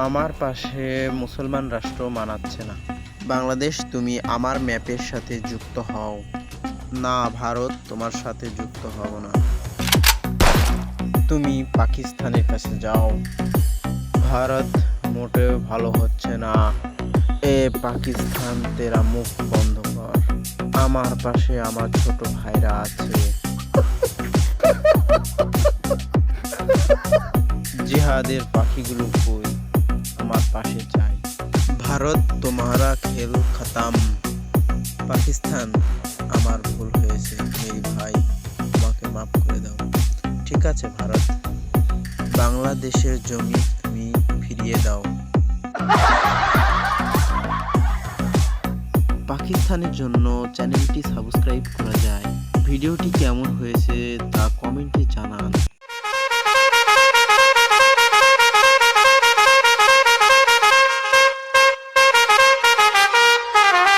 আমার পাশে মুসলমান রাষ্ট্র মানাচ্ছে না। বাংলাদেশ, তুমি আমার ম্যাপের সাথে যুক্ত হও। না ভারত, তোমার সাথে যুক্ত হব না। তুমি পাকিস্তানের কাছে যাও। ভারত মোটেও ভালো হচ্ছে না। এ পাকিস্তান, তেরা মুখ বন্ধ কর। আমার পাশে আমার ছোট ভাইরা আছে। জিহাদের পাখিগুলো কই? আমার পাশে চাই। ভারত, তোমারা খেল খতম। পাকিস্তান, আমার ভুল হয়েছে মেরি ভাই, আমাকে মাফ করে দাও। ঠিক আছে ভারত, বাংলাদেশের জমি তুমি ফিরিয়ে দাও। পাকিস্তানের জন্য চ্যানেলটি সাবস্ক্রাইব করা যায়। ভিডিওটি কেমন হয়েছে তা কমেন্টে জানান।